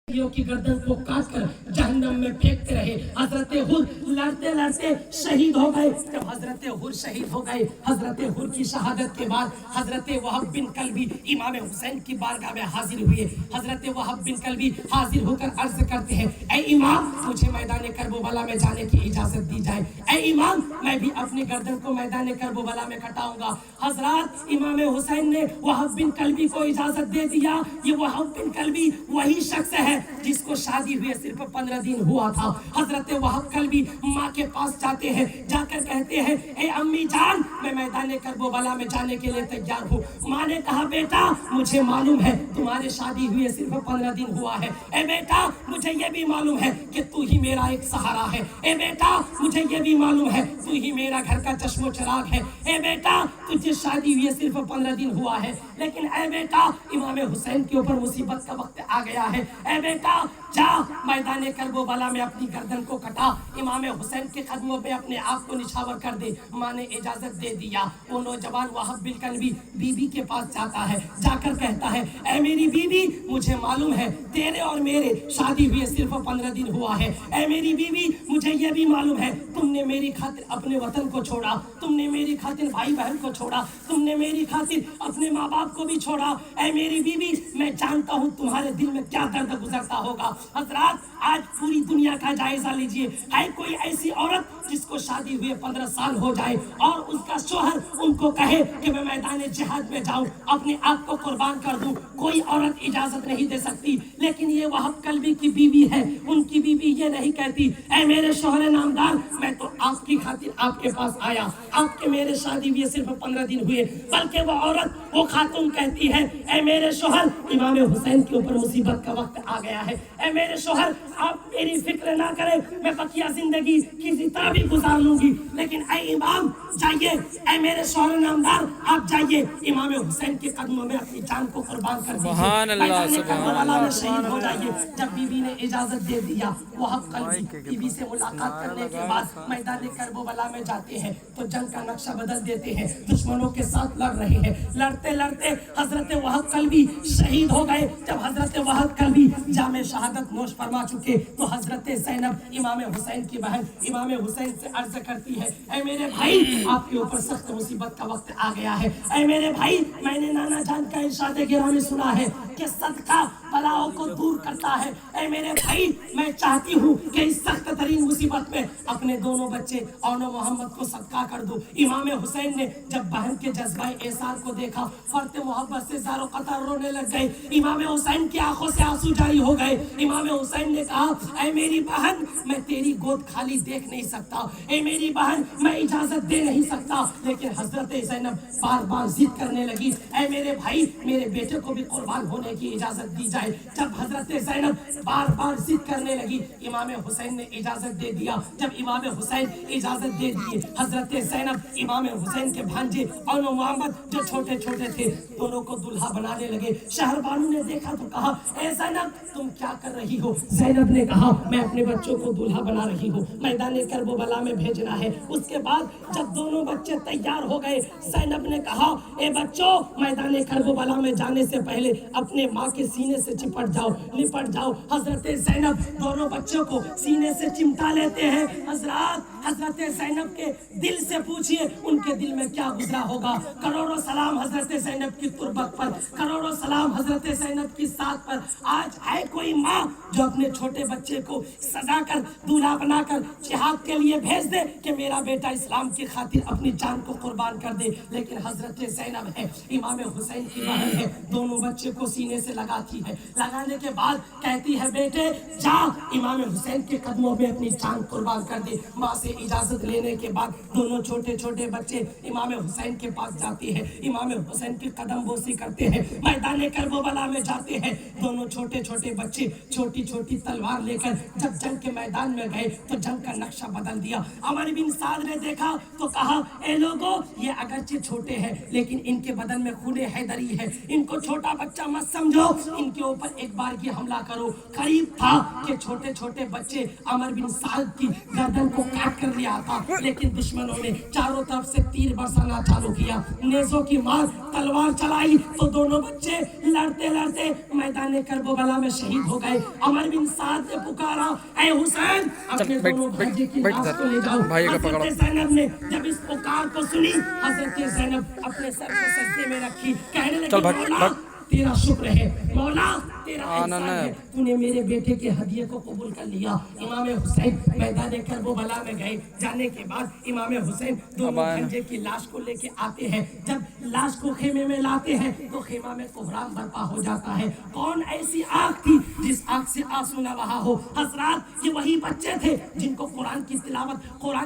की गर्दन को काट कर जहन्नम में फेंकते रहे। हजरत हुर लड़ते लड़ते शहीद हो गए। जब हजरत हुर शहीद हो गए, हजरत हुर की शहादत के बाद हजरत वहब बिन कल्बी इमाम हुसैन की बारगाह में हाजिर हुए। हजरत वहब बिन कल्बी हाजिर होकर अर्ज करते हैं, ऐ इमाम, मुझे मैदान करबला में जाने की इजाजत दी जाए। ऐ इमाम, मैं भी अपनी गर्दन को मैदान करबला में कटाऊंगा। हजरत इमाम हुसैन ने वहब बिन कल्बी को इजाजत दे दिया। ये वहब बिन कल्बी वही शख्स है जिसको शादी हुए सिर्फ 15 दिन हुआ था। हजरत वहब कल्बी माँ के पास जाते हैं, जाकर कहते हैं, ए अम्मी जान, मैं मैदान करबला में जाने के लिए तैयार हूँ। माँ ने कहा, बेटा मुझे मालूम है तुम्हारे शादी हुए सिर्फ 15 दिन हुआ है। ए बेटा मुझे ये भी मालूम है कि तू ही मेरा एक सहारा है। ए बेटा मुझे ये भी मालूम है तू ही मेरा घर का चश्मो चिराग है। ए बेटा तुझे शादी हुए सिर्फ 15 दिन हुआ है, लेकिन ए बेटा इमाम हुसैन के ऊपर मुसीबत का वक्त आ गया है। ए बेटा जा मैदान करबला में अपनी गर्दन को कटा, इमाम हुसैन के कदमों पे अपने आप को निछावर कर दे। माँ ने इजाजत दे दिया। वो नौजवान वहब बिन कल्बी बीबी के पास जाता है, जाकर कहता है, ऐ मेरी बीबी, मुझे मालूम है तेरे और मेरे शादी हुए सिर्फ 15 दिन हुआ है। ऐ मेरी बीबी, मुझे ये भी मालूम है तुमने मेरी खातिर अपने वतन को छोड़ा, तुमने मेरी खातिर भाई बहन को छोड़ा, तुमने मेरी खातिर अपने माँ बाप को भी छोड़ा। ऐ मेरी बीबी, मैं जानता हूँ तुम्हारे दिल में क्या दर्द गुजरता होगा। हजरात, आज पूरी दुनिया का जायजा लीजिए, है कोई ऐसी औरत जिसको शादी हुए 15 साल हो जाए और उसका शोहर उनको कहे कि मैं मैदान जिहाद में जाऊं, अपने आप को कुर्बान कर दूं? कोई औरत इजाजत नहीं दे सकती। लेकिन ये वहब कल्बी की बीवी है, उनकी बीवी ये नहीं कहती, ऐ मेरे शोहर नामदार, मैं तो आपकी खातिर आपके पास आया, आपके मेरे शादी हुए सिर्फ 15 दिन हुए। बल्कि वो औरत, वो खातून कहती है, ऐ मेरे शोहर, इमाम हुसैन के ऊपर मुसीबत का वक्त आ गया है। ऐ मेरे शोहर, आप मेरी फिक्र ना करें, मैं बकिया जिंदगी किसी तरह भी गुजार लूंगी, लेकिन ऐ इमाम जाइए, ऐ मेरे शोहर नामदार आप जाइए, इमाम हुसैन के कदमों में अपनी जान को कुर्बान कर दीजिए, करबला में शहीद हो जाइए। जब बीबी ने इजाजत दे दिया, वहब कल्बी बीबी से मुलाकात करने के बाद मैदान करबला में जाते हैं तो जंग का नक्शा बदल देते हैं। दुश्मनों के साथ लड़ रहे हैं, लड़ते लड़ते हजरत वहब कल्बी शहीद हो गए। जब हजरत वहब कल्बी जामे शहादत नोश फरमा चुके तो हजरत ज़ैनब इमाम हुसैन की बहन इमाम हुसैन से अर्ज करती है, ऐ मेरे भाई, आपके ऊपर सख्त मुसीबत का वक्त आ गया है। ऐ मेरे भाई, मैंने नाना जान का इरशाद गिरामी सुना है कि सदका बलाओं को दूर करता है। ऐ मेरे भाई, मैं चाहती हूँ कि इस सख्त तरीन मुसीबत में अपने दोनों बच्चे औनो मोहम्मद को सदका कर दूं। इमाम हुसैन ने जब बहन के जज्बाए एहसार को देखा, फर्ते मोहब्बत से ज़ारो कतार रोने लग गए। इमाम हुसैन की आंखों से आंसू जारी हो गए। इमाम हुसैन ने कहा, ऐ मेरी बहन, मैं तेरी गोद खाली देख नहीं सकता, ऐ मेरी बहन, मैं इजाजत दे नहीं सकता। लेकिन हजरत ज़ैनब बार बार जिद करने लगी, ऐ मेरे भाई, मेरे बेटे को भी कुर्बान होने की इजाजत दी जाए। जब हजरत ज़ैनब बार बार जिद करने लगी, इमाम हुसैन ने इजाजत दे दिया। जब इमाम हुसैन इजाजत दे दिए, हजरत ज़ैनब इमाम हुसैन के भांजे और मोहम्मद जो छोटे छोटे थे, दोनों को दुल्हा बनाने लगे। शहरबानों ने देखा तो कहा, ए ज़ैनब, तुम क्या कर रही हो? ज़ैनब ने कहा, मैं अपने बच्चों को दूल्हा बना रही हूँ, मैदान करबला में भेजना है। उसके बाद जब दोनों बच्चे तैयार हो गए, ज़ैनब ने कहा, ए बच्चों, मैदान करबला में जाने से पहले अपने माँ के सीने से चिपट जाओ, लिपट जाओ। हजरत ज़ैनब दोनों बच्चों को सीने से चिमटा लेते हैं। हजरत ज़ैनब के दिल से पूछिए, उनके दिल में क्या गुजरा होगा। करोड़ों सलाम हजरत ज़ैनब की तुरबत पर, करोड़ों सलाम हजरत ज़ैनब की साथ पर। आज है कोई माँ जो अपने छोटे बच्चे को सजा कर दूल्हा बनाकर जिहाद के लिए भेज दे कि मेरा बेटा इस्लाम की खातिर अपनी जान को कुर्बान कर दे? लेकिन हजरत ज़ैनब है, इमाम हुसैन की बहन है, दोनों बच्चे को सीने से लगाती है। लगाने के बाद कहती है, बेटे जा इमाम हुसैन के कदमों में अपनी जान कुर्बान कर दे। माँ से इजाजत लेने के बाद दोनों छोटे छोटे बच्चे इमाम हुसैन के पास जाते हैं, इमाम हुसैन की कदम बोसी करते हैं, मैदान करबला में जाते हैं। दोनों छोटे छोटे बच्चे छोटी छोटी तलवार लेकर जब जंग के मैदान में गए तो जंग का नक्शा बदल दिया। अमर बिन साद ने देखा तो कहा, ए लोगों, ये अगरचे छोटे हैं लेकिन इनके बदन में खूने हैदरी है, इनको छोटा बच्चा मत समझो, इनके ऊपर एक बार ये हमला करो। करीब था कि छोटे छोटे बच्चे अमर बिन साद की गर्दन को काट कर लिया था, लेकिन दुश्मनों ने चारों तरफ से तीर बरसाना चालू किया, नेज़ों की मार, तलवार चलाई तो दोनों बच्चे लड़ते लड़ते मैदान करबला में शहीद हो गए। अमर उमर बिन साद ने पुकारा, ए हुसैन अपने दोनों भांजे की लाश को ले जाओ। हजरत ज़ैनब ने जब इस पुकार को सुनी, हजरत ज़ैनब अपने सर को सजदे में रखी, कहने लगी मौला तेरा शुक्र है, मौला तेरा एहसान है, तूने मेरे बेटे के हदिये को कबूल कर लिया। इमाम हुसैन मैदान करबला में गए। जाने के बाद इमाम हुसैन दोनों भांजे की लाश को लेके आते हैं। जब लाश को खेमे में लाते हैं तो खेमा में कोहराम बर्पा हो जाता है। कौन ऐसी आग थी जिस आग से आंसू न बहा हो? हजरात, ये वही बच्चे थे जिनको कुरान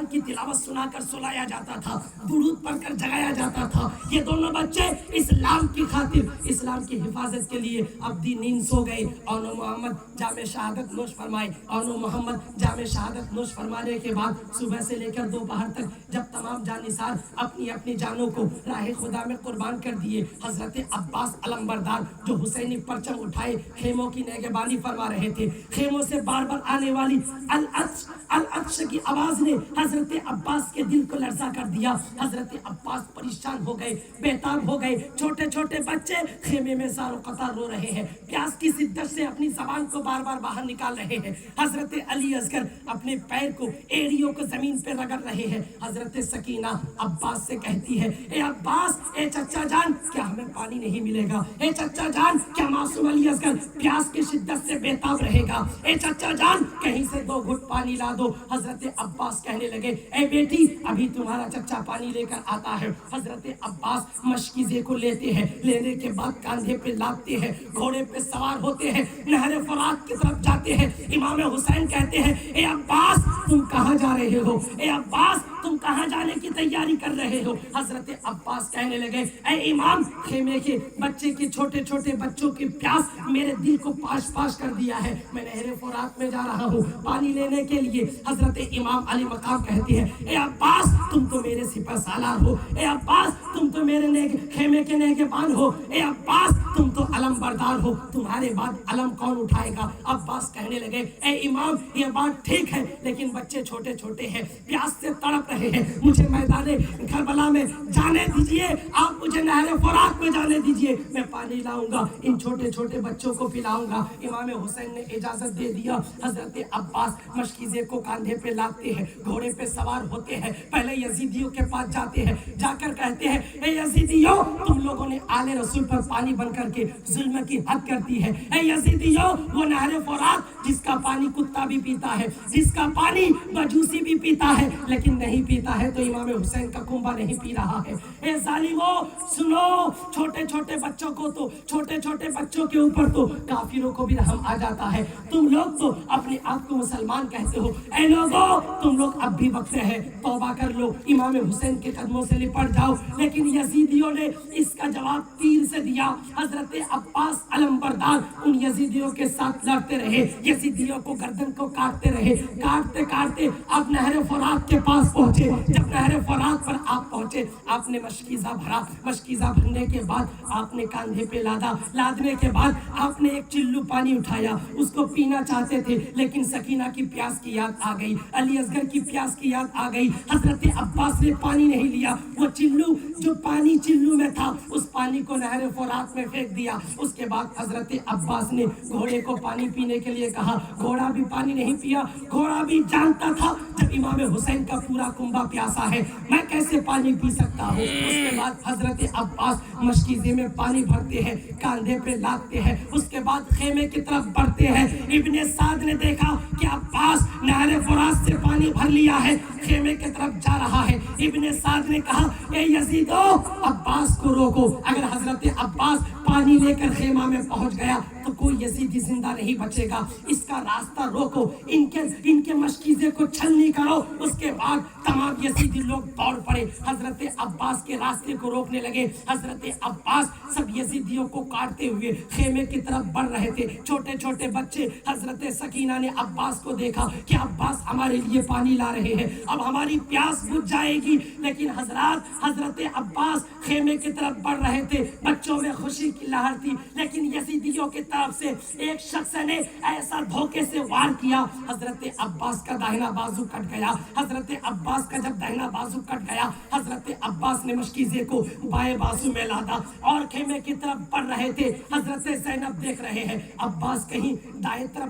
की तिलावत सुनाकर सुलाया जाता था, दुरूद पढ़कर जगाया जाता था। ये दोनों बच्चे इस्लाम की खातिर, इस्लाम की हिफाजत के लिए अब दी नींद सो गए। और मोहम्मद जामे शहादत नोश फरमाए, और मोहम्मद जामे शहादत नोश फरमाने के बाद सुबह से लेकर दोपहर तक जब तमाम जानिसार अपनी अपनी जानों को राह खुदा में कुर्बान कर दिए, हजरत अब्बास अलमबरदार जो हुसैनी परचम उठाए खेमों की निगहबानी फरमा रहे थे, खेमों से बार बार आने वाली अल अत्श की आवाज ने हजरत अब्बास के दिल को लर्जा कर दिया। हजरत अब्बास परेशान हो गए, बेताब हो गए। छोटे छोटे बच्चे खेमे में सारो कतार रो रहे हैं, प्यास की शिद्दत से अपनी जबान को बार बार बाहर निकाल रहे हैं। हजरत अली असगर अपने पैर को, एड़ियों को जमीन पे रगड़ रहे हैं। हजरत सकीना अब्बास से कहती है, ए अब्बास, ए चचा जान, क्या हमें पानी नहीं मिलेगा? ए चचा जान, क्या मासूम अली असगर प्यास की शिद्दत से बेताब रहेगा? ए चचा जान, कहीं से 2 घुट पानी ला दो। हजरत अब्बास कहने लगे, ए बेटी, अभी तुम्हारा चचा पानी लेकर आता है। हजरत अब्बास मशकीजे को लेते हैं, लेने के बाद कांधे पे लादते हैं, घोड़े पे सवार होते हैं, नहर फरात की तरफ जाते हैं। इमाम हुसैन कहते हैं, ए अब्बास, तुम कहाँ जा रहे हो? ए अब्बास, तुम कहाँ जाने की तैयारी कर रहे हो? हजरत अब्बास कहने लगे, ए इमाम, खेमे के बच्चे के छोटे छोटे बच्चों की प्यास मेरे दिल को पाश पाश कर दिया है। मैं नहर फरात में जा रहा हूँ पानी लेने के लिए। हजरत इमाम अली मकाम कहते हैं, ए अब्बास, तुम तो मेरे सिपह सालार हो। ए अब्बास, तुम तो मेरे खेमे के नेगेबान हो। ए अब्बास, तुम तो अलम बरदार हो, तुम्हारे बाद अलम कौन उठाएगा? अब्बास कहने लगे, ए इमाम, ये बात ठीक है, लेकिन बच्चे छोटे छोटे हैं, प्यास से तड़प रहे हैं, मुझे मैदाने करबला में जाने दीजिए, आप मुझे नहर फरात में जाने दीजिए, मैं पानी लाऊंगा, इन छोटे छोटे बच्चों को पिलाऊंगा। इमाम हुसैन ने इजाजत दे दिया। हजरत अब्बास मशकीजे को कांधे पे लाते हैं, घोड़े पे सवार होते हैं, पहले यजीदियों के पास जाते हैं, जाकर कहते हैं, ए यजीदियों, तुम लोगों ने आले रसूल पर पानी बन करके जुल्म की हद कर दी है। ए यजीदियों, वो नहर फरात जिसका पानी कुत्ता भी पीता है, जिसका पानी मजूसी भी पीता है, लेकिन नहीं पीता है तो इमाम हुसैन का कुंबा नहीं पी रहा है। ए जालिमो, सुनो, छोटे छोटे बच्चों को तो, छोटे छोटे बच्चों के ऊपर तो काफिरों को भी रहम आ जाता है। तुम लोग तो अपने आप को मुसलमान कहते हो, ए लोगों, तुम लोग अब भी वक्त है, तौबा कर लो, इमाम हुसैन के कदमों से लिपट जाओ। लेकिन यजीदियों ने इसका जवाब तीर से दिया। हजरत अब्बास अलमबरदार उन यजीदियों के साथ लड़ते रहे, यजीदियों को गर्दन को काटते रहे, काटते काटते आप नहर फरात के पास पहुंचे। जब नहर फरात पर आप पहुंचे, आपने मशकीजा भरा, मशकीजा भरने के बाद आपने कांधे पे लादा, लादने के बाद आपने एक चिल्लू पानी उठाया, उसको पीना चाहते थे, लेकिन सकीना की प्यास की याद आ गई, अली असगर की प्यास की याद आ गई। हजरत अब्बास ने पानी नहीं लिया, वो चिल्लू, जो पानी चिल्लू में था, उस पानी को नहर फरात में फेंक दिया। उसके बाद हजरत अब्बास ने घोड़े को पानी पीने के लिए कहा, घोड़ा भी पानी नहीं पिया। घोड़ा भी जानता था जब इमाम हुसैन का पूरा कुंबा प्यासा है, मैं कैसे पानी पी सकता हूँ। उसके बाद हजरत अब्बास मशकीजे में पानी भरते हैं, कांधे पे लादते हैं, उसके बाद खेमे की तरफ बढ़ते हैं। इब्ने साद ने देखा कि अब्बास नहर फरात से पानी भर लिया है, खेमे की तरफ जा रहा है। इब्ने साद ने कहा, ए यजीदो, अब्बास को रोको। अगर हजरत अब्बास पानी लेकर खेमा में पहुंच गया तो कोई यजीदी जिंदा नहीं बचेगा, इसका रास्ता रोको, इनके मशकीजे को छलनी करो। उसके बाद तमाम यजीदी लोग दौड़ पड़े, हजरत अब्बास के रास्ते को रोकने लगे। हजरत अब्बास सब यजीदियों को काटते हुए खेमे की तरफ बढ़ रहे थे। छोटे छोटे बच्चे, हजरत सकीना ने अब्बास को देखा कि अब्बास हमारे लिए पानी ला रहे हैं, अब हमारी प्यास बुझ जाएगी। लेकिन हजरत अब्बास खेमे की तरफ बढ़ रहे थे, बच्चों में खुशी की लहर थी, लेकिन यजीदियों की तरफ से एक शख्स ने ऐसा धोखे से वार किया, हजरत अब्बास का दाहिना बाजू कट गया। हजरत अब्बास का जब दाहिना बाजू कट गया, हजरत अब्बास ने मशकीजे को बाएं बाजू में लादा और खेमे की तरफ बढ़ रहे थे। हजरत ज़ैनब देख रहे हैं, अब्बास कहीं दाएं तरफ